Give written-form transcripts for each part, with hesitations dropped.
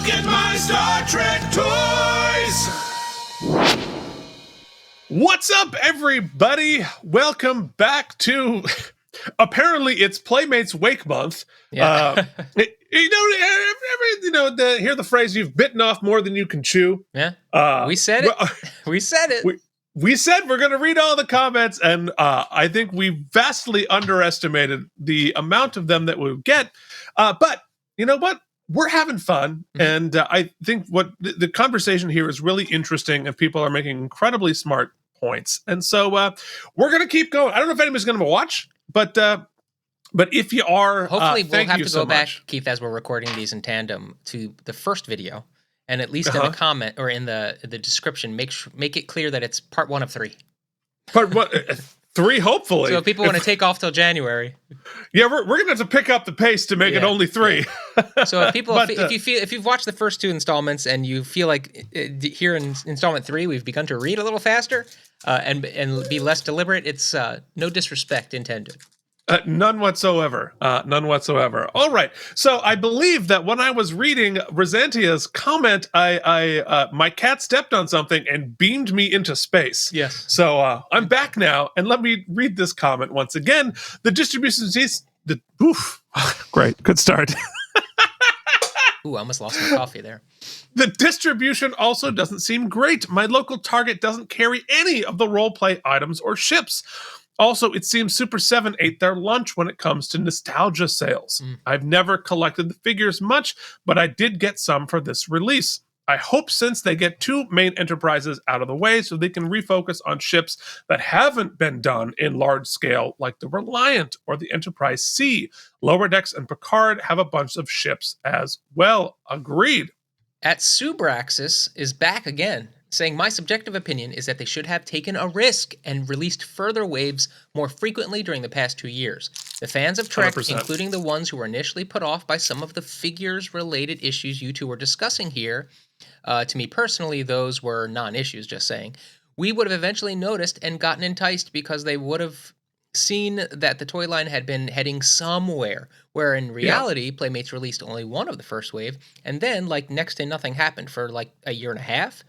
at my Star Trek toys! What's up, everybody? Welcome back to... Apparently, it's Playmates Wake Month. Yeah. Hear the phrase, you've bitten off more than you can chew. Yeah. We said it. We said it. We said we're going to read all the comments, and I think we vastly underestimated the amount of them that we'll get. But you know what? We're having fun, and I think what the conversation here is really interesting, and people are making incredibly smart points. And so we're going to keep going. I don't know if anybody's going to watch, but if you are, hopefully we'll have to go back, much. Keith, as we're recording these in tandem to the first video, and at least in the comment or in the description, make it clear that it's part 1 of 3. Part 1, 3, hopefully. So if people want to take off till January, yeah, we're gonna have to pick up the pace to make it only 3. Yeah. So if people, if you've watched the first 2 installments and you feel like here in installment 3 we've begun to read a little faster and be less deliberate, it's no disrespect intended. None whatsoever. None whatsoever. All right. So I believe that when I was reading Rosantia's comment, my cat stepped on something and beamed me into space. Yes. So I'm back now, and let me read this comment once again. The distribution great. Good start. Ooh, I almost lost my coffee there. The distribution also doesn't seem great. My local Target doesn't carry any of the role-play items or ships. Also, it seems Super 7 ate their lunch when it comes to nostalgia sales. I've never collected the figures much, but I did get some for this release. I hope since they get 2 main enterprises out of the way so they can refocus on ships that haven't been done in large scale, like the Reliant or the Enterprise C. Lower Decks and Picard have a bunch of ships as well. Agreed. At Subraxis is back again, saying my subjective opinion is that they should have taken a risk and released further waves more frequently during the past 2 years. The fans of Trek, 100%. Including the ones who were initially put off by some of the figures-related issues you two were discussing here, to me personally, those were non-issues, just saying, we would have eventually noticed and gotten enticed because they would have seen that the toy line had been heading somewhere, where in reality, Playmates released only one of the first wave, and then, like, next to nothing happened for, like, a year and a half.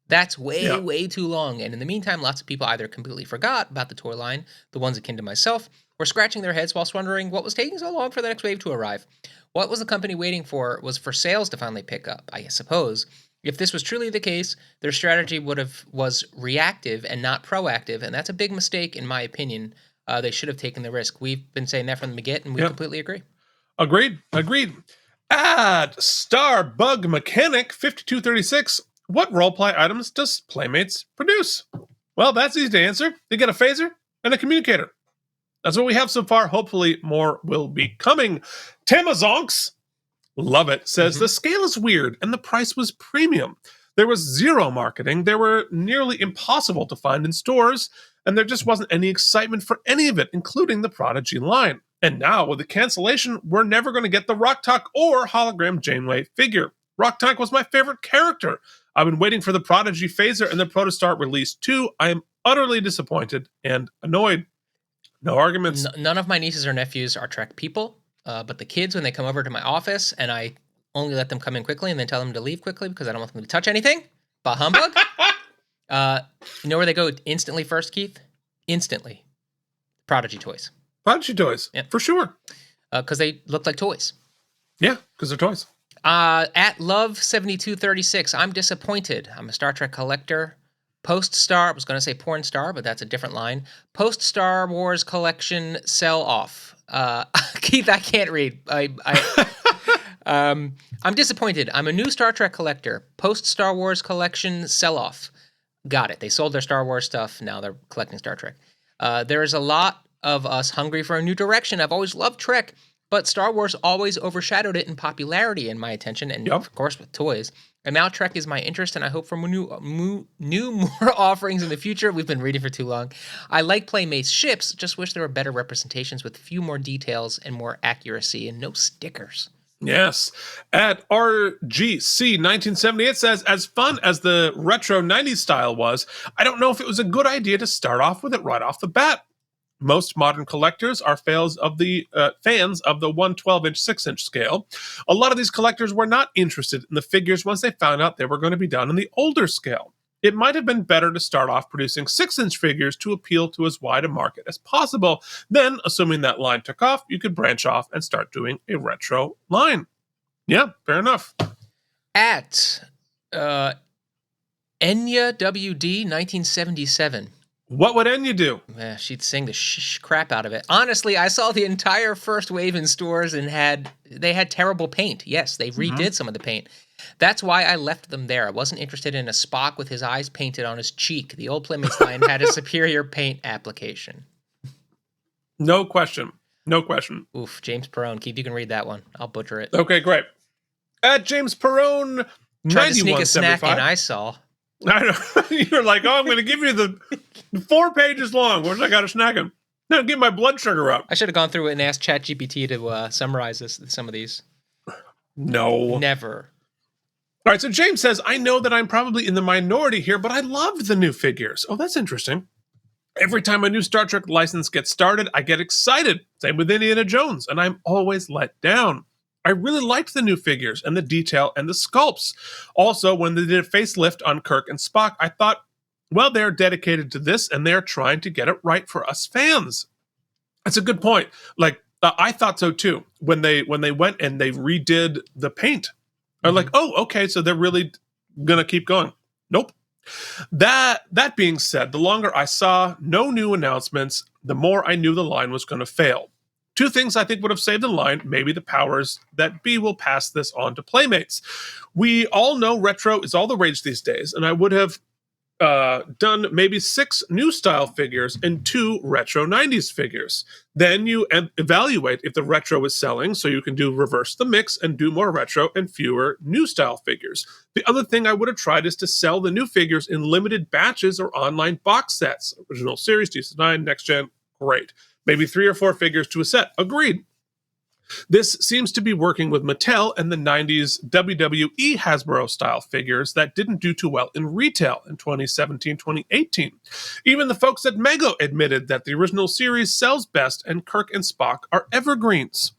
That's way too long. And in the meantime, lots of people either completely forgot about the toy line, the ones akin to myself, were scratching their heads whilst wondering what was taking so long for the next wave to arrive. What was the company waiting for was for sales to finally pick up, I suppose. If this was truly the case, their strategy was reactive and not proactive, and that's a big mistake in my opinion. They should have taken the risk. We've been saying that from the get, and we completely agree. Agreed. At Starbug Mechanic 5236. What role-play items does Playmates produce? Well, that's easy to answer. They get a phaser and a communicator. That's what we have so far. Hopefully, more will be coming. Tamazonks, love it, says the scale is weird and the price was premium. There was zero marketing. They were nearly impossible to find in stores, and there just wasn't any excitement for any of it, including the Prodigy line. And now, with the cancellation, we're never going to get the Rock Talk or hologram Janeway figure. Rock Talk was my favorite character. I've been waiting for the Prodigy phaser and the Protostar release too. I am utterly disappointed and annoyed. No arguments. None of my nieces or nephews are Trek people, but the kids, when they come over to my office, and I only let them come in quickly and then tell them to leave quickly because I don't want them to touch anything. Bah humbug. You know where they go instantly first, Keith? Instantly. Prodigy toys. Prodigy toys, for sure. Because they look like toys. Yeah, because they're toys. At Love7236, I'm disappointed. I'm a Star Trek collector. Post-Star, I was going to say porn star, but that's a different line. Post-Star Wars collection sell-off. Keith, I can't read. I'm disappointed. I'm a new Star Trek collector. Post-Star Wars collection sell-off. Got it. They sold their Star Wars stuff. Now they're collecting Star Trek. There is a lot of us hungry for a new direction. I've always loved Trek, but Star Wars always overshadowed it in popularity in my attention, and of course with toys. And now Trek is my interest, and I hope for more offerings in the future. We've been reading for too long. I like Playmates ships, just wish there were better representations with a few more details and more accuracy, and no stickers. Yes. At RGC1978 says, as fun as the retro 90s style was, I don't know if it was a good idea to start off with it right off the bat. Most modern collectors are fans of the 112-inch 6-inch scale. A lot of these collectors were not interested in the figures once they found out they were going to be done in the older scale. It might have been better to start off producing 6-inch figures to appeal to as wide a market as possible. Then, assuming that line took off, you could branch off and start doing a retro line. Yeah, fair enough. At Enya WD 1977. What would Enya do? She'd sing the crap out of it. Honestly, I saw the entire first wave in stores and they had terrible paint. Yes, they redid some of the paint. That's why I left them there. I wasn't interested in a Spock with his eyes painted on his cheek. The old Playmates line had a superior paint application. No question. No question. Oof, James Perone. Keith, you can read that one. I'll butcher it. Okay, great. At James Perone, tried to sneak a snack in, I saw. I know. You're like, oh, I'm going to give you the 4 pages long. Where's I got a snack in? Now get my blood sugar up. I should have gone through it and asked ChatGPT to summarize some of these. No. Never. All right, so James says, I know that I'm probably in the minority here, but I loved the new figures. Oh, that's interesting. Every time a new Star Trek license gets started, I get excited. Same with Indiana Jones, and I'm always let down. I really liked the new figures and the detail and the sculpts. Also, when they did a facelift on Kirk and Spock, I thought, well, they're dedicated to this and they're trying to get it right for us fans. That's a good point. Like, I thought so too. When they went and they redid the paint, I'm like, oh, okay, so they're really gonna keep going. Nope. That being said, the longer I saw no new announcements, the more I knew the line was going to fail. 2 things I think would have saved the line. Maybe the powers that be will pass this on to Playmates. We all know retro is all the rage these days, and I would have done maybe 6 new style figures and 2 retro 90s figures. Then you evaluate if the retro is selling, so you can reverse the mix and do more retro and fewer new style figures. The other thing I would have tried is to sell the new figures in limited batches or online box sets. Original series, DS9, Next Gen, great. Maybe 3 or 4 figures to a set. Agreed. This seems to be working with Mattel and the 90s WWE Hasbro style figures that didn't do too well in retail in 2017, 2018. Even the folks at Mego admitted that the original series sells best and Kirk and Spock are evergreens.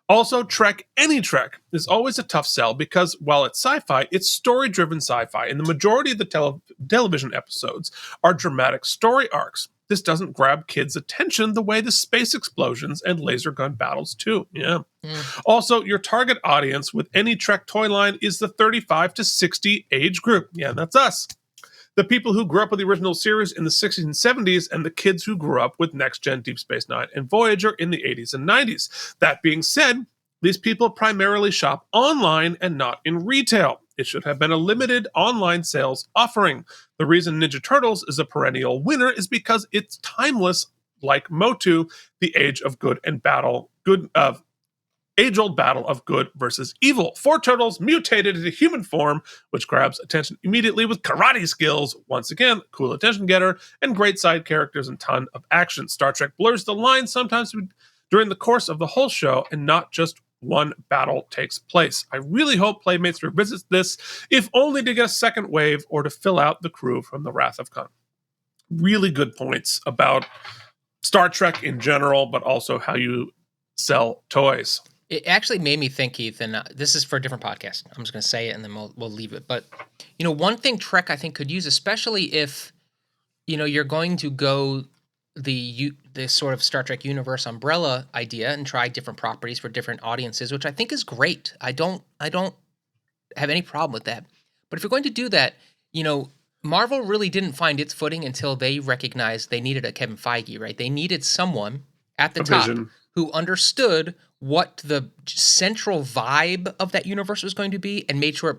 Also, Trek, any Trek, is always a tough sell because while it's sci-fi, it's story-driven sci-fi, and the majority of the television episodes are dramatic story arcs. This doesn't grab kids' attention the way the space explosions and laser gun battles do. Yeah. Also, your target audience with any Trek toy line is the 35 to 60 age group. Yeah, that's us. The people who grew up with the original series in the 60s and 70s and the kids who grew up with Next Gen, Deep Space Nine, and Voyager in the 80s and 90s. That being said, these people primarily shop online and not in retail. It should have been a limited online sales offering. The reason Ninja Turtles is a perennial winner is because it's timeless, like Motu, the age-old battle of good versus evil. 4 turtles mutated into human form, which grabs attention immediately with karate skills. Once again, cool attention getter, and great side characters and ton of action. Star Trek blurs the line sometimes during the course of the whole show, and not just one battle takes place. I really hope Playmates revisits this, if only to get a second wave or to fill out the crew from the Wrath of Khan. Really good points about Star Trek in general, but also how you sell toys. It actually made me think, Keith, and this is for a different podcast. I'm just going to say it and then we'll leave it. But, one thing Trek I think could use, especially if, you're going to go this sort of Star Trek universe umbrella idea and try different properties for different audiences, which I think is great. I don't have any problem with that. But if you're going to do that, Marvel really didn't find its footing until they recognized they needed a Kevin Feige, right? They needed someone at the top who understood what the central vibe of that universe was going to be and made sure it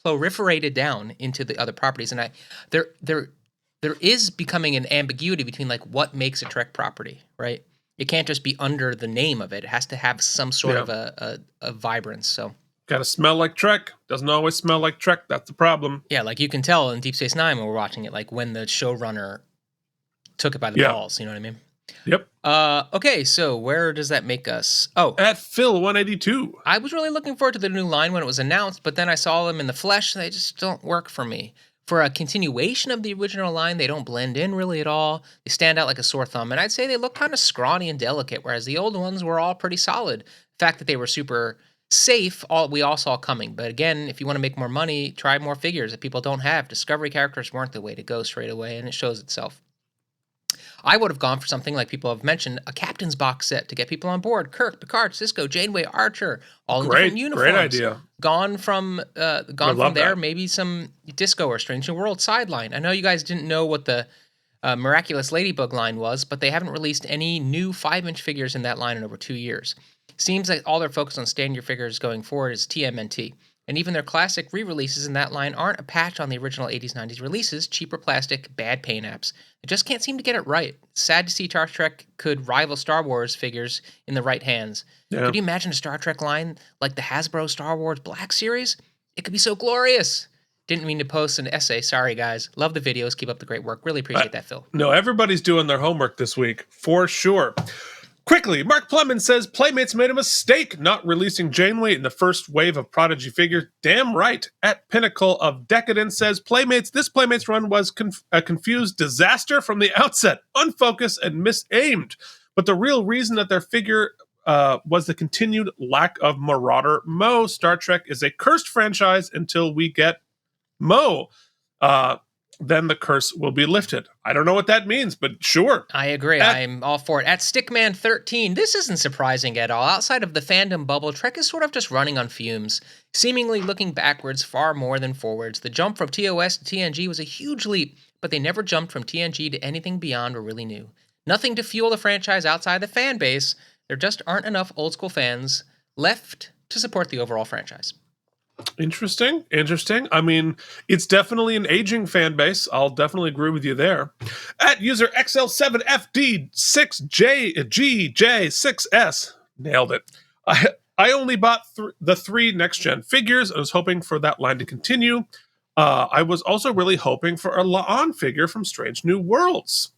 proliferated down into the other properties. And there is becoming an ambiguity between like what makes a Trek property, right? It can't just be under the name of it. It has to have some sort of a vibrance. So got to smell like Trek. Doesn't always smell like Trek. That's the problem. Yeah, like you can tell in Deep Space Nine when we're watching it, like when the showrunner took it by the balls. You know what I mean? Yep. Okay, so where does that make us? Oh, at Phil 182. I was really looking forward to the new line when it was announced, but then I saw them in the flesh. And they just don't work for me. For a continuation of the original line, they don't blend in really at all. They stand out like a sore thumb, and I'd say they look kind of scrawny and delicate, whereas the old ones were all pretty solid. The fact that they were super safe, we all saw coming. But again, if you want to make more money, try more figures that people don't have. Discovery characters weren't the way to go straight away, and it shows itself. I would have gone for something like people have mentioned, a captain's box set to get people on board. Kirk, Picard, Cisco, Janeway, Archer, all in different uniforms. Great idea. Gone from there, that. maybe some Disco or Strange New World sideline. I know you guys didn't know what the Miraculous Ladybug line was, but they haven't released any new 5-inch figures in that line in over 2 years. Seems like all their focus on standard figures going forward is TMNT. And even their classic re-releases in that line aren't a patch on the original 80s, 90s releases, cheaper plastic, bad paint apps. They just can't seem to get it right. Sad to see Star Trek could rival Star Wars figures in the right hands. Yeah. Could you imagine a Star Trek line like the Hasbro Star Wars Black Series? It could be so glorious. Didn't mean to post an essay. Sorry, guys. Love the videos. Keep up the great work. Really appreciate that, Phil. No, everybody's doing their homework this week, for sure. Quickly, Mark Plumman says Playmates made a mistake not releasing Janeway in the first wave of Prodigy figures. Damn right. At Pinnacle of Decadence says this Playmates run was a confused disaster from the outset, unfocused and misaimed. But the real reason that their figure was the continued lack of Marauder Mo. Star Trek is a cursed franchise until we get Mo. Then the curse will be lifted. I don't know what that means, but sure. I agree. I'm all for it. At Stickman13, this isn't surprising at all. Outside of the fandom bubble, Trek is sort of just running on fumes, seemingly looking backwards far more than forwards. The jump from TOS to TNG was a huge leap, but they never jumped from TNG to anything beyond or really new. Nothing to fuel the franchise outside the fan base. There just aren't enough old school fans left to support the overall franchise. Interesting. I mean, it's definitely an aging fan base. I'll definitely agree with you there. At user XL7FD6JGJ6S. Nailed it. I only bought the 3 next-gen figures. I was hoping for that line to continue. I was also really hoping for a La'an figure from Strange New Worlds.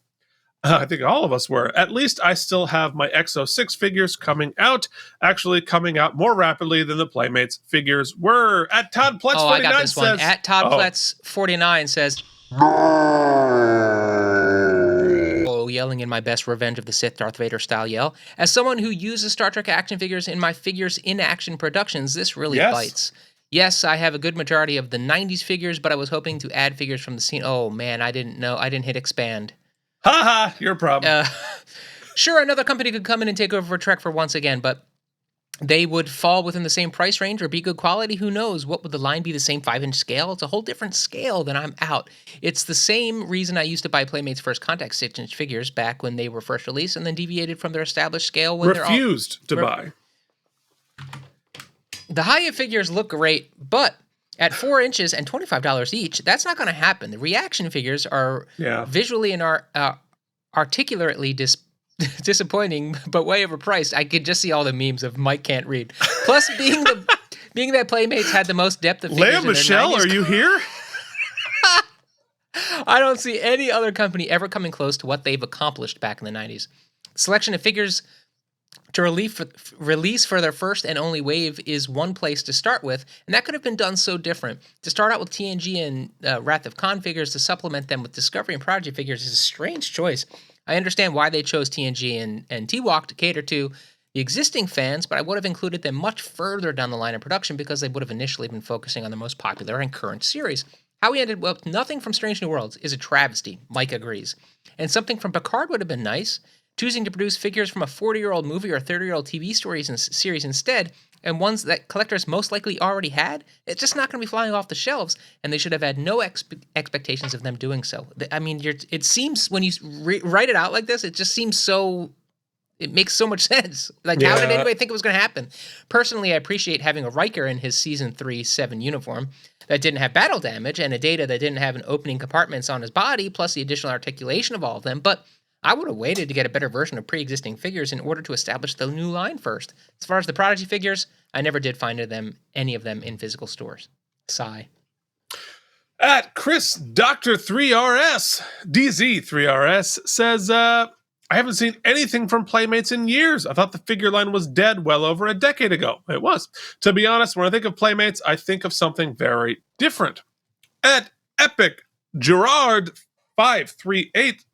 I think all of us were. At least I still have my XO6 figures coming out, actually coming out more rapidly than the Playmates figures were. At Todd Pletz 49 I got this says, one. At Todd Pletz 49 says, yelling in my best Revenge of the Sith Darth Vader style yell. As someone who uses Star Trek action figures in my figures in action productions, this really bites. Yes, I have a good majority of the 90s figures, but I was hoping to add figures from the scene. Oh man, I didn't hit expand. Haha, your problem. Sure, another company could come in and take over for Trek for once again, but they would fall within the same price range or be good quality. Who knows? What would the line be? The same 5-inch scale? It's a whole different scale. Then I'm out. It's the same reason I used to buy Playmates' first contact 6-inch figures back when they were first released, and then deviated from their established scale when refused to buy. The high-end figures look great, but at 4 inches and $25 each, that's not going to happen. The reaction figures are visually and articulately disappointing, but way overpriced. I could just see all the memes of Mike can't read. Plus, being that Playmates had the most depth of figures. Leah Michelle, are you here? I don't see any other company ever coming close to what they've accomplished back in the 90s. Selection of figures to release for their first and only wave is one place to start with, and that could have been done so different. To start out with TNG and Wrath of Khan figures to supplement them with Discovery and Prodigy figures is a strange choice. I understand why they chose TNG and T-Walk to cater to the existing fans, but I would have included them much further down the line in production because they would have initially been focusing on the most popular and current series. How we ended with nothing from Strange New Worlds is a travesty. Mike agrees. And something from Picard would have been nice. Choosing to produce figures from a 40-year-old movie or a 30-year-old TV series instead, and ones that collectors most likely already had, it's just not going to be flying off the shelves, and they should have had no expectations of them doing so. I mean, it seems, when you write it out like this, it just seems so... It makes so much sense. Like, how did anybody think it was going to happen? Personally, I appreciate having a Riker in his Season 3-7 uniform that didn't have battle damage, and a Data that didn't have an opening compartments on his body, plus the additional articulation of all of them, but I would have waited to get a better version of pre-existing figures in order to establish the new line first. As far as the Prodigy figures, I never did find any of them in physical stores. Sigh. At Chris Dr. 3RS, DZ3RS says, I haven't seen anything from Playmates in years. I thought the figure line was dead well over a decade ago. It was. To be honest, when I think of Playmates, I think of something very different. At Epic Gerard 538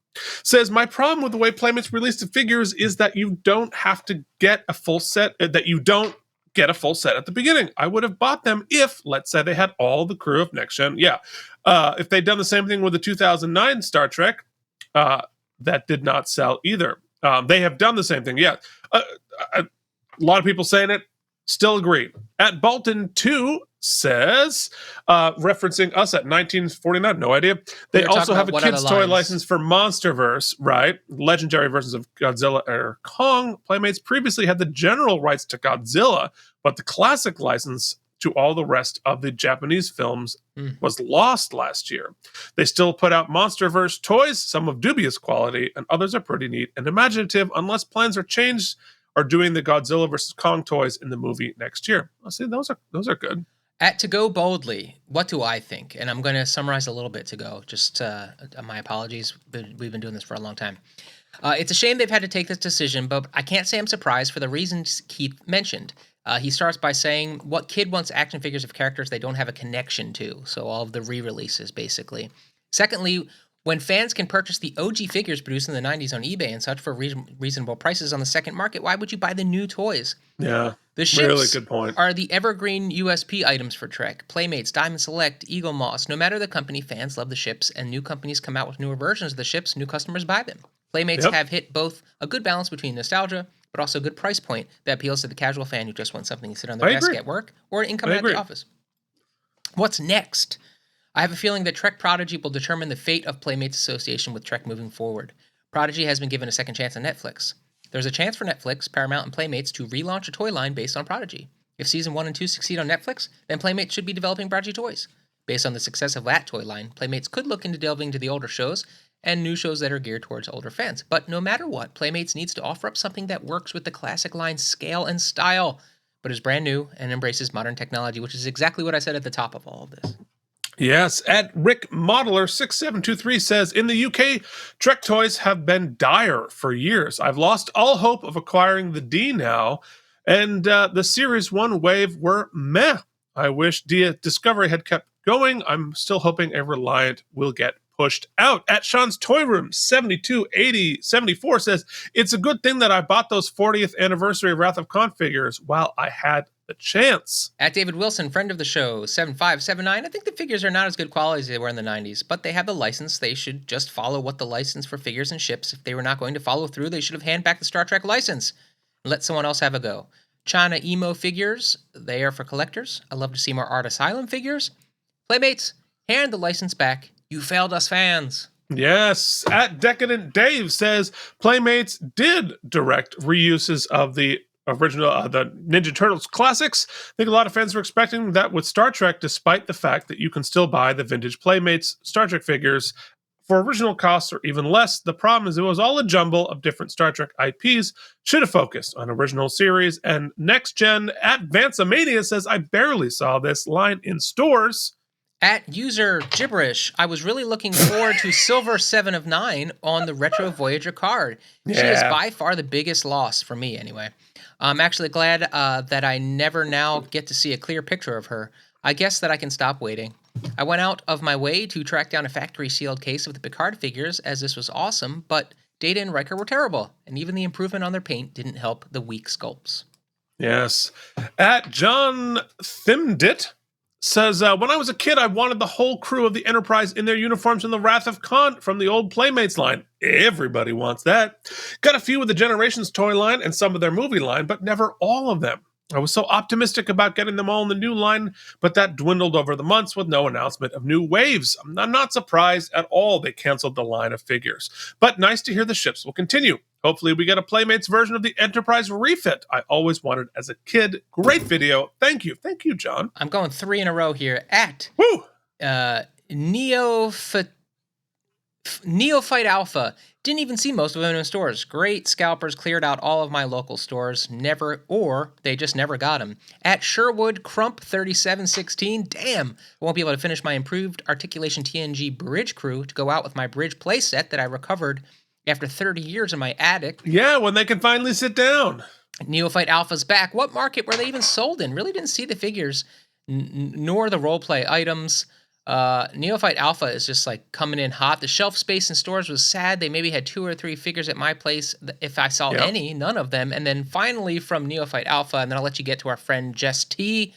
says, my problem with the way Playmates released the figures is that you don't have to get a full set, that you don't get a full set at the beginning. I would have bought them if, let's say, they had all the crew of Next Gen. Yeah. If they'd done the same thing with the 2009 Star Trek, that did not sell either. They have done the same thing. Yeah. A lot of people saying it, still agree. At Bolton 2 says, referencing us at 1949, no idea. They also have a kids' toy license for Monsterverse, right? Legendary versions of Godzilla or Kong. Playmates previously had the general rights to Godzilla, but the classic license to all the rest of the Japanese films was lost last year. They still put out Monsterverse toys, some of dubious quality, and others are pretty neat and imaginative, unless plans are changed, are doing the Godzilla versus Kong toys in the movie next year. I'll say those are good. At To Go Boldly, what do I think? And I'm going to summarize a little bit to go. Just my apologies. We've been doing this for a long time. It's a shame they've had to take this decision, but I can't say I'm surprised for the reasons Keith mentioned. He starts by saying, what kid wants action figures of characters they don't have a connection to? So all of the re-releases, basically. Secondly, when fans can purchase the OG figures produced in the 90s on eBay and such for reasonable prices on the second market, why would you buy the new toys? Yeah, the ships really good point. Are the evergreen USP items for Trek. Playmates, Diamond Select, Eagle Moss. No matter the company, fans love the ships, and new companies come out with newer versions of the ships, new customers buy them. Playmates have hit both a good balance between nostalgia, but also a good price point that appeals to the casual fan who just wants something to sit on their desk at work or an income at the office. What's next? I have a feeling that Trek Prodigy will determine the fate of Playmates' association with Trek moving forward. Prodigy has been given a second chance on Netflix. There's a chance for Netflix, Paramount, and Playmates to relaunch a toy line based on Prodigy. If Season 1 and 2 succeed on Netflix, then Playmates should be developing Prodigy toys. Based on the success of that toy line, Playmates could look into delving into the older shows and new shows that are geared towards older fans. But no matter what, Playmates needs to offer up something that works with the classic line's scale and style, but is brand new and embraces modern technology, which is exactly what I said at the top of all of this. Yes, at Rick Modeler 6723 says, in the UK, Trek toys have been dire for years. I've lost all hope of acquiring the D now, and the Series 1 wave were meh. I wish Discovery had kept going. I'm still hoping a Reliant will get pushed out. At Sean's Toy Room 728074 says, it's a good thing that I bought those 40th anniversary Wrath of Khan figures while I had the chance. At David Wilson, friend of the show, 7579, I think the figures are not as good quality as they were in the 90s, but they have the license. They should just follow what the license for figures and ships. If they were not going to follow through, they should have handed back the Star Trek license and let someone else have a go. China Emo figures, they are for collectors. I love to see more Art Asylum figures. Playmates, hand the license back. You failed us fans. Yes. At Decadent Dave says, Playmates did direct reuses of the original the Ninja Turtles classics. I think a lot of fans were expecting that with Star Trek, despite the fact that you can still buy the vintage Playmates Star Trek figures for original costs or even less. The problem is it was all a jumble of different Star Trek IPs. Should have focused on original series. And Next Gen at Vansamania says, I barely saw this line in stores. At User Gibberish, I was really looking forward to Silver 7 of 9 on the Retro Voyager card. Yeah. She is by far the biggest loss for me, anyway. I'm actually glad that I never now get to see a clear picture of her. I guess that I can stop waiting. I went out of my way to track down a factory-sealed case of the Picard figures, as this was awesome, but Data and Riker were terrible, and even the improvement on their paint didn't help the weak sculpts. Yes. At John Thimdit says, when I was a kid, I wanted the whole crew of the Enterprise in their uniforms in the Wrath of Khan from the old Playmates line. Everybody wants that. Got a few of the Generations toy line and some of their movie line, but never all of them. I was so optimistic about getting them all in the new line, but that dwindled over the months with no announcement of new waves. I'm not surprised at all they canceled the line of figures. But nice to hear the ships will continue. Hopefully we get a Playmates version of the Enterprise refit I always wanted as a kid. Great video. Thank you. Thank you, John. I'm going 3 in a row here. At Neophyte Alpha. Didn't even see most of them in stores. Great scalpers cleared out all of my local stores. They just never got them. At Sherwood Crump 3716. Damn, I won't be able to finish my improved articulation TNG bridge crew to go out with my bridge playset that I recovered after 30 years in my attic. Yeah, when they can finally sit down. Neophyte Alpha's back. What market were they even sold in? Really didn't see the figures, nor the roleplay items. Neophyte Alpha is just like coming in hot. The shelf space in stores was sad. They maybe had 2 or 3 figures at my place. If I saw Yep. any, none of them. And then finally from Neophyte Alpha, and then I'll let you get to our friend Jess T.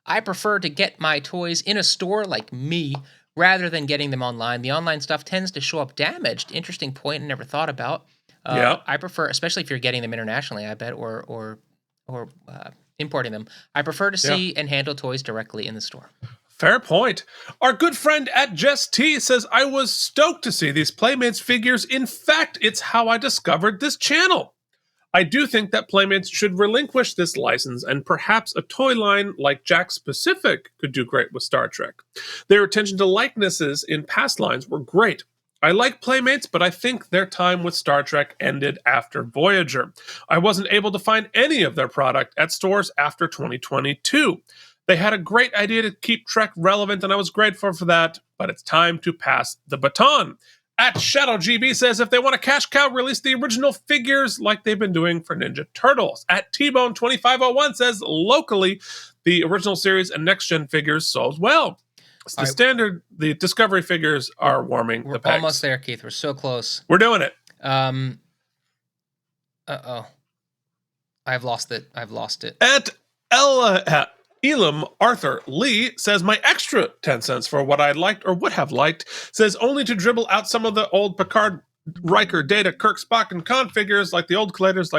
I prefer to get my toys in a store like me rather than getting them online. The online stuff tends to show up damaged. Interesting point I never thought about. Yep. I prefer, especially if you're getting them internationally, I bet, or importing them. I prefer to see and handle toys directly in the store. Fair point. Our good friend at Jess T says, I was stoked to see these Playmates figures. In fact, it's how I discovered this channel. I do think that Playmates should relinquish this license, and perhaps a toy line like Jack Specific could do great with Star Trek. Their attention to likenesses in past lines were great. I like Playmates, but I think their time with Star Trek ended after Voyager. I wasn't able to find any of their product at stores after 2022. They had a great idea to keep Trek relevant, and I was grateful for that, but it's time to pass the baton. At Shadow GB says, if they want a cash cow, release the original figures like they've been doing for Ninja Turtles. At T-Bone 2501 says, locally, the original series and next-gen figures sold well. It's the standard, the Discovery figures are warming the pegs. We're almost there, Keith. We're so close. We're doing it. Uh-oh. I've lost it. At Elam Arthur Lee says, my extra 10 cents for what I liked or would have liked says only to dribble out some of the old Picard, Riker, Data, Kirk, Spock, and Khan figures like the old collectors,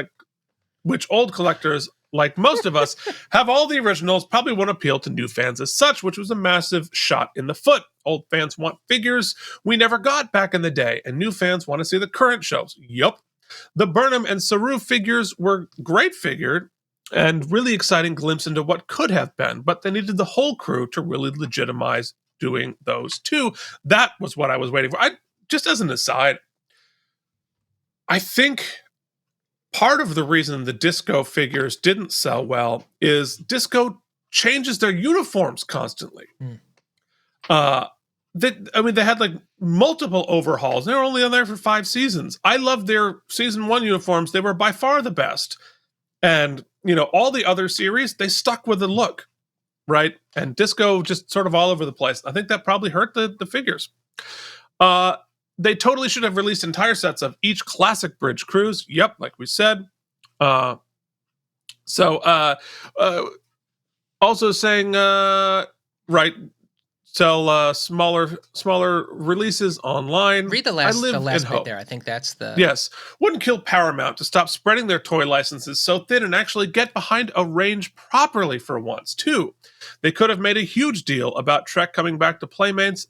which old collectors, like most of us, have all the originals, probably won't appeal to new fans as such, which was a massive shot in the foot. Old fans want figures we never got back in the day, and new fans want to see the current shows. Yup. The Burnham and Saru figures were great figured, and really exciting glimpse into what could have been, but they needed the whole crew to really legitimize doing those too. That was what I was waiting for. Just as an aside, I think part of the reason the Disco figures didn't sell well is Disco changes their uniforms constantly. They had like multiple overhauls. They were only on there for 5 seasons. I loved their season 1 uniforms. They were by far the best. And, all the other series, they stuck with the look, right? And Disco just sort of all over the place. I think that probably hurt the figures. They totally should have released entire sets of each classic bridge cruise. Yep, like we said. Also saying, right, sell smaller releases online. Read the last bit there. I think that's the... Yes. Wouldn't kill Paramount to stop spreading their toy licenses so thin and actually get behind a range properly for once, too. They could have made a huge deal about Trek coming back to Playmates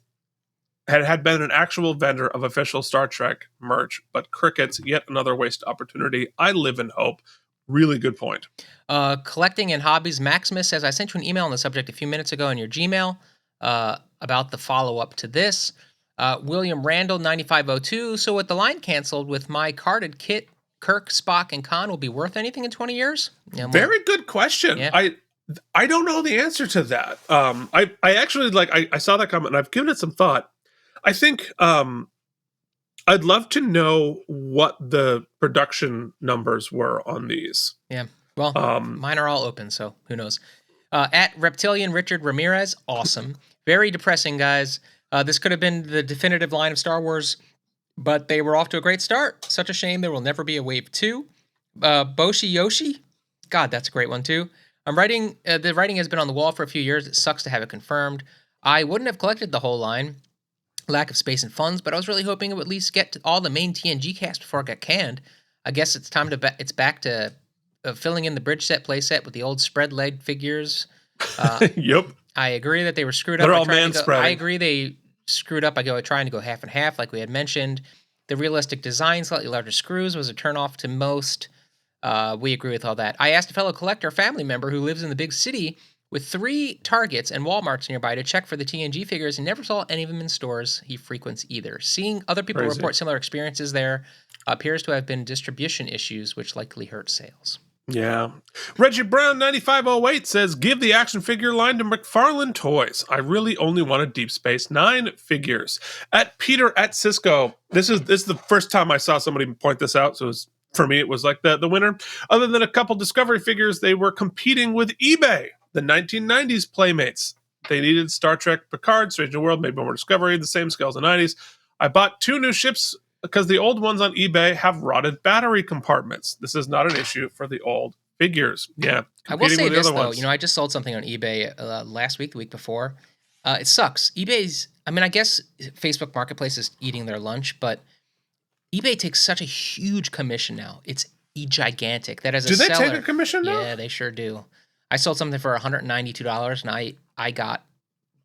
had been an actual vendor of official Star Trek merch, but crickets, yet another waste opportunity. I live in hope. Really good point. Collecting and Hobbies Maximus says, I sent you an email on the subject a few minutes ago in your Gmail. About the follow-up to this. William Randall, 9502. So with the line canceled, with my carded kit, Kirk, Spock, and Khan will be worth anything in 20 years? Very good question. Yeah. I don't know the answer to that. I actually, I saw that comment, and I've given it some thought. I think I'd love to know what the production numbers were on these. Yeah. Well, mine are all open, so who knows. At Reptilian Richard Ramirez, awesome. Very depressing, guys. This could have been the definitive line of Star Wars, but they were off to a great start. Such a shame there will never be a Wave 2. Boshi Yoshi, God, that's a great one too. The writing has been on the wall for a few years. It sucks to have it confirmed. I wouldn't have collected the whole line. Lack of space and funds, but I was really hoping it would at least get to all the main TNG cast before it got canned. I guess it's time to it's back to filling in the bridge set playset with the old spread leg figures. Yep. I agree that they were screwed up. They're all man spreading. I agree they screwed up by trying to go half and half, like we had mentioned. The realistic design, slightly larger screws, was a turnoff to most. We agree with all that. I asked a fellow collector family member who lives in the big city with 3 Targets and Walmarts nearby to check for the TNG figures and never saw any of them in stores he frequents either. Seeing other people report similar experiences there appears to have been distribution issues, which likely hurt sales. Yeah. Reggie Brown 9508 says, give the action figure line to McFarlane Toys. I really only wanted Deep Space Nine figures. At Peter at Cisco, this is the first time I saw somebody point this out, so for me it was like the winner. Other than a couple Discovery figures, they were competing with eBay. The 1990s Playmates They needed Star Trek Picard, Strange New World, maybe more Discovery, the same scale as the 90s. I bought 2 new ships because the old ones on eBay have rotted battery compartments. This is not an issue for the old figures. Yeah. I will say with the this, other though. ones. You know, I just sold something on eBay last week, the week before. It sucks. eBay's, I mean, I guess Facebook Marketplace is eating their lunch, but eBay takes such a huge commission now. It's gigantic. That as a Do they seller, take a commission now? yeah, they sure do. I sold something for $192, and I got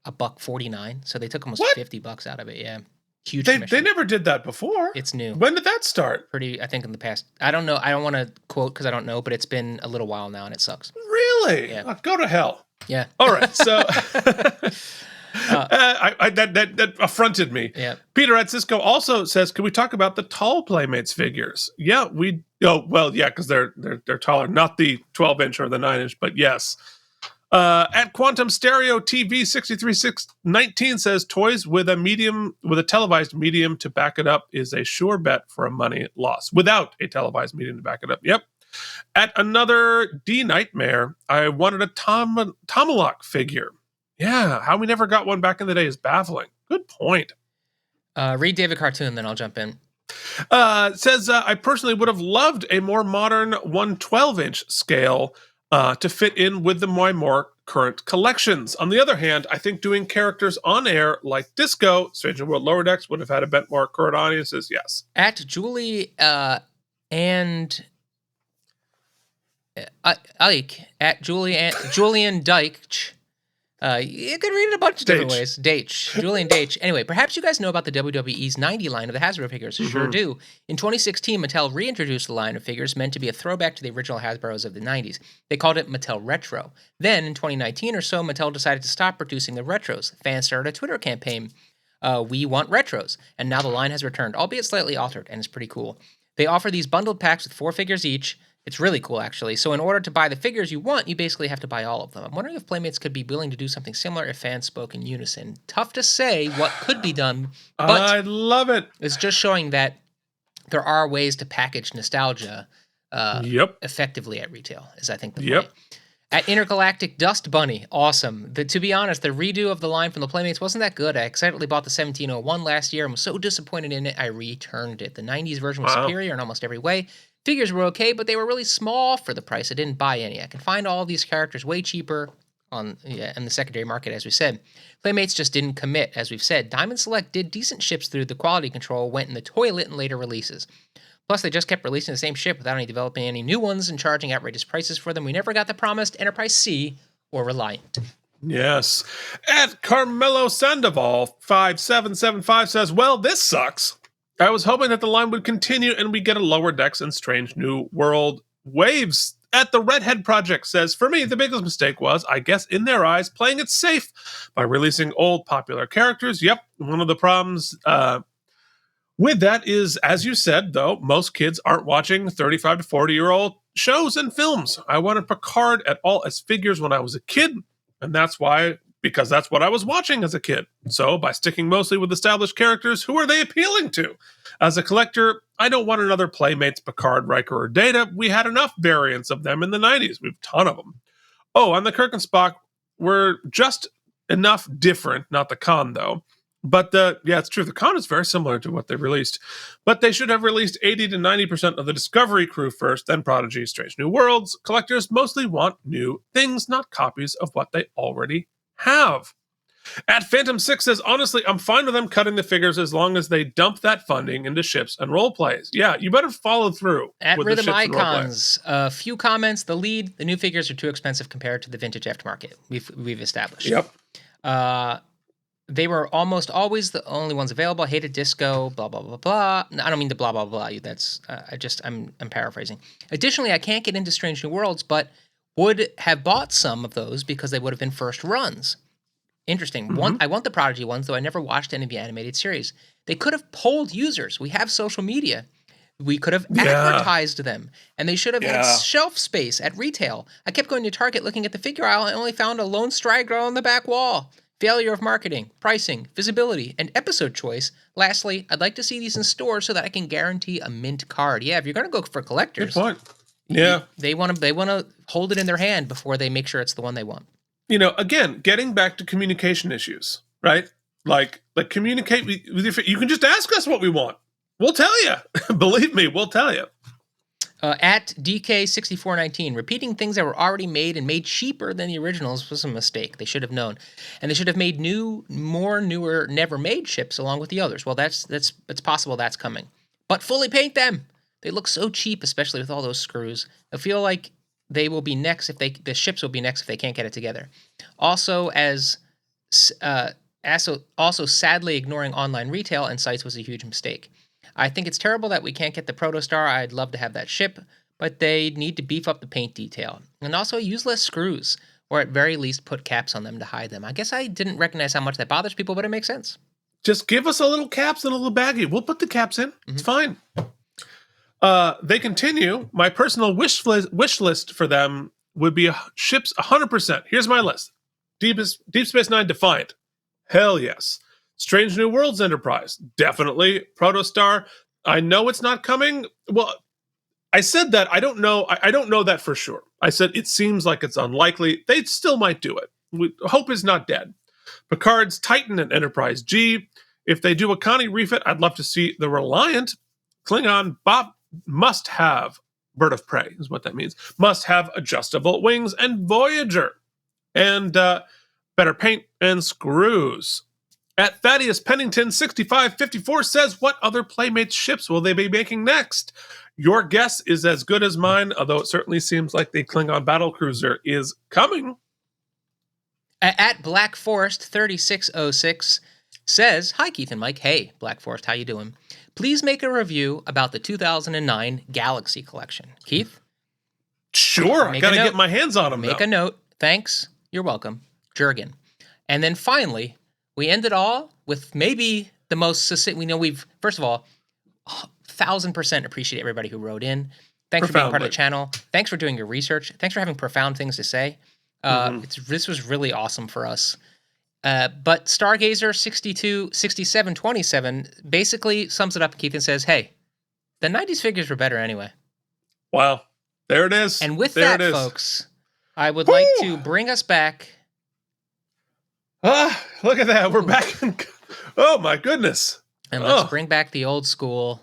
$1.49, so they took almost What? $50 out of it. Yeah, huge They commission. never did that before. It's new. When did that start? Pretty, I think in the past. I don't know. I don't want to quote because I don't know, but it's been a little while now, and it sucks. Really? Yeah. Oh, go to hell. Yeah. All right. So that affronted me. Yeah. Peter at Cisco also says, "Can we talk about the tall Playmates figures?" Yeah, we. Oh, well, yeah, because they're taller, not the 12-inch or the 9-inch, but yes. At Quantum Stereo TV 63619 says toys with a televised medium to back it up is a sure bet for a money loss. Without a televised medium to back it up, yep. At another D Nightmare, I wanted a Tomalak figure. Yeah, how we never got one back in the day is baffling. Good point. Read David Cartoon, then I'll jump in. Says I personally would have loved a more modern 112-inch scale to fit in with my more current collections. On the other hand, I think doing characters on air like Disco, Strange New World Lower Decks would have had a bit more current audiences. Yes. At Julie and Ike, at Julian Deitch. You could read it a bunch of different ways. Julian Deitch. Anyway, perhaps you guys know about the WWE's 90 line of the Hasbro figures. Sure do. In 2016, Mattel reintroduced the line of figures meant to be a throwback to the original Hasbros of the 90s. They called it Mattel Retro. Then, in 2019 or so, Mattel decided to stop producing the retros. Fans started a Twitter campaign, We Want Retros, and now the line has returned, albeit slightly altered, and it's pretty cool. They offer these bundled packs with 4 figures each. It's really cool, actually. So in order to buy the figures you want, you basically have to buy all of them. I'm wondering if Playmates could be willing to do something similar if fans spoke in unison. Tough to say what could be done, but I love it. It's just showing that there are ways to package nostalgia effectively at retail, is I think the point. At Intergalactic Dust Bunny, awesome. To be honest, the redo of the line from the Playmates wasn't that good. I excitedly bought the 1701 last year and was so disappointed in it, I returned it. The 90s version was superior in almost every way. Figures were okay, but they were really small for the price. I didn't buy any. I can find all of these characters way cheaper in the secondary market, as we said. Playmates just didn't commit, as we've said. Diamond Select did decent ships through the quality control, went in the toilet in later releases. Plus, they just kept releasing the same ship without developing any new ones and charging outrageous prices for them. We never got the promised Enterprise C or Reliant. Yes. At Carmelo Sandoval 5775 says, well, this sucks. I was hoping that the line would continue and we get a Lower Decks and Strange New World waves. At the Redhead Project says, for me, the biggest mistake was, I guess in their eyes, playing it safe by releasing old popular characters. Yep, one of the problems with that is, as you said, though, most kids aren't watching 35 to 40-year-old shows and films. I wanted Picard at all as figures when I was a kid, and because that's what I was watching as a kid. So by sticking mostly with established characters, who are they appealing to? As a collector, I don't want another Playmates, Picard, Riker, or Data. We had enough variants of them in the 90s. We've a ton of them. Oh, and the Kirk and Spock were just enough different, not the con, though. But it's true. The con is very similar to what they released. But they should have released 80 to 90% of the Discovery crew first, then Prodigy, Strange New Worlds. Collectors mostly want new things, not copies of what they already have. At Phantom 6 says, honestly, I'm fine with them cutting the figures as long as they dump that funding into ships and role plays. Yeah, you better follow through. At with Rhythm the ships and role plays. Icons, a few comments. The new figures are too expensive compared to the vintage aftermarket. We've established. Yep. They were almost always the only ones available. Hated Disco, blah, blah, blah, blah. No, I don't mean to blah, blah, blah. That's, I'm paraphrasing. Additionally, I can't get into Strange New Worlds, but would have bought some of those because they would have been first runs. Interesting. Mm-hmm. I want the Prodigy ones, though I never watched any of the animated series. They could have polled users. We have social media. We could have advertised them, and they should have had shelf space at retail. I kept going to Target looking at the figure aisle and only found a lone straggler on the back wall. Failure of marketing, pricing, visibility, and episode choice. Lastly, I'd like to see these in stores so that I can guarantee a mint card. Yeah, if you're going to go for collectors, good point. Yeah, they want to hold it in their hand before they make sure it's the one they want. again, getting back to communication issues, right? Like communicate with your. You can just ask us what we want. We'll tell you. Believe me, we'll tell you. At DK6419, repeating things that were already made and made cheaper than the originals was a mistake. They should have known, and they should have made newer, never-made ships along with the others. Well, it's possible that's coming, but fully paint them. They look so cheap, especially with all those screws. I feel like they will be next the ships will be next if they can't get it together. Also, also sadly ignoring online retail and sites was a huge mistake. I think it's terrible that we can't get the Protostar. I'd love to have that ship, but they need to beef up the paint detail. And also use less screws, or at very least put caps on them to hide them. I guess I didn't recognize how much that bothers people, but it makes sense. Just give us a little caps and a little baggie. We'll put the caps in. Mm-hmm. It's fine. They continue. My personal wish list for them would be ships 100%. Here's my list. Deep Space Nine Defiant. Hell yes. Strange New Worlds Enterprise. Definitely. Protostar. I know it's not coming. Well, I said that. I don't know. I don't know that for sure. I said it seems like it's unlikely. They still might do it. Hope is not dead. Picard's Titan and Enterprise G. If they do a Connie refit, I'd love to see the Reliant. Klingon Bob must have Bird of Prey, is what that means. Must have adjustable wings and Voyager. And better paint and screws. At Thaddeus Pennington 6554 says, what other Playmates ships will they be making next? Your guess is as good as mine, although it certainly seems like the Klingon battlecruiser is coming. At Black Forest 3606 says, hi Keith and Mike. Hey, Black Forest, how you doing? Please make a review about the 2009 Galaxy Collection. Keith? Sure, I gotta get my hands on them. Make a note. Thanks. You're welcome. Jurgen. And then finally, we end it all with maybe the most succinct. First of all, 1,000% appreciate everybody who wrote in. Thanks for being part of the channel. Thanks for doing your research. Thanks for having profound things to say. This was really awesome for us. But Stargazer 6727 basically sums it up, Keith, and says, hey, the 90s figures were better anyway. Wow. There it is. And with that, folks, I would like to bring us back. Look at that. We're back. Oh, my goodness. And let's bring back the old school.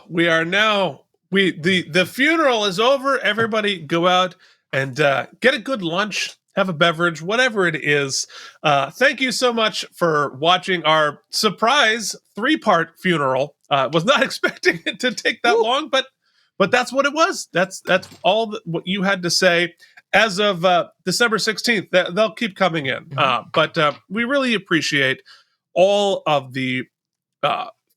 We are now. The funeral is over. Everybody go out and get a good lunch, have a beverage, whatever it is. Thank you so much for watching our surprise 3-part funeral. Was not expecting it to take that long, but that's what it was. That's all what you had to say. As of December 16th, they'll keep coming in. But we really appreciate all of the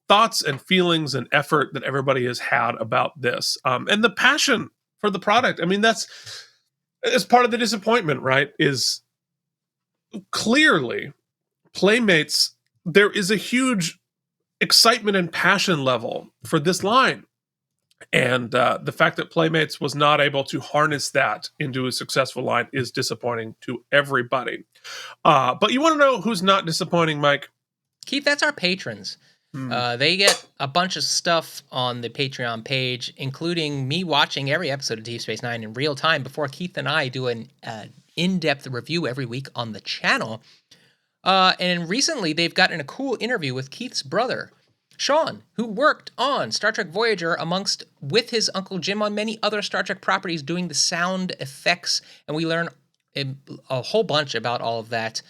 thoughts and feelings and effort that everybody has had about this, and the passion for the product. I mean, that's part of the disappointment, right? Is clearly Playmates, there is a huge excitement and passion level for this line. And the fact that Playmates was not able to harness that into a successful line is disappointing to everybody. But you want to know who's not disappointing, Mike? Keith, that's our patrons. They get a bunch of stuff on the Patreon page, including me watching every episode of Deep Space Nine in real time before Keith and I do an in-depth review every week on the channel. And recently, they've gotten a cool interview with Keith's brother, Sean, who worked on Star Trek Voyager with his Uncle Jim on many other Star Trek properties doing the sound effects, and we learn a whole bunch about all of that.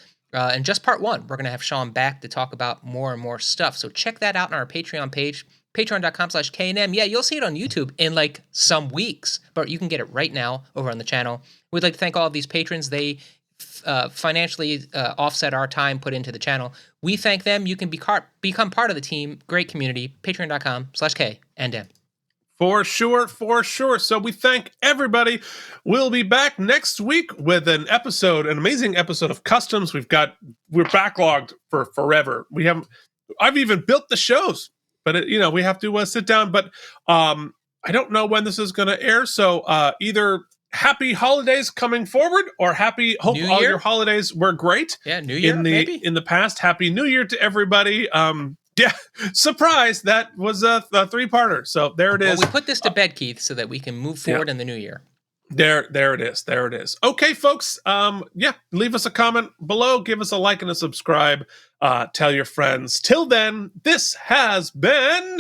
In just part 1, we're going to have Sean back to talk about more and more stuff. So check that out on our Patreon page, patreon.com/KNM. Yeah, you'll see it on YouTube in like some weeks, but you can get it right now over on the channel. We'd like to thank all of these patrons. They financially offset our time put into the channel. We thank them. You can become part of the team. Great community. Patreon.com/KNM. For sure. So we thank everybody. We'll be back next week with an amazing episode of Customs. We're backlogged for forever. I've even built the shows, but we have to sit down. But I don't know when this is going to air. So either happy holidays coming forward, or hope all your holidays were great. Yeah, New Year maybe in the past. Happy New Year to everybody. Yeah, surprise! That was a 3-parter. So there it is. Well, we put this to bed, Keith, so that we can move forward in the new year. There it is. There it is. Okay, folks. Yeah, leave us a comment below. Give us a like and a subscribe. Tell your friends. Till then, this has been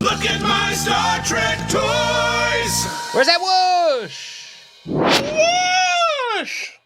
Look at My Star Trek Toys! Where's that whoosh? Whoosh!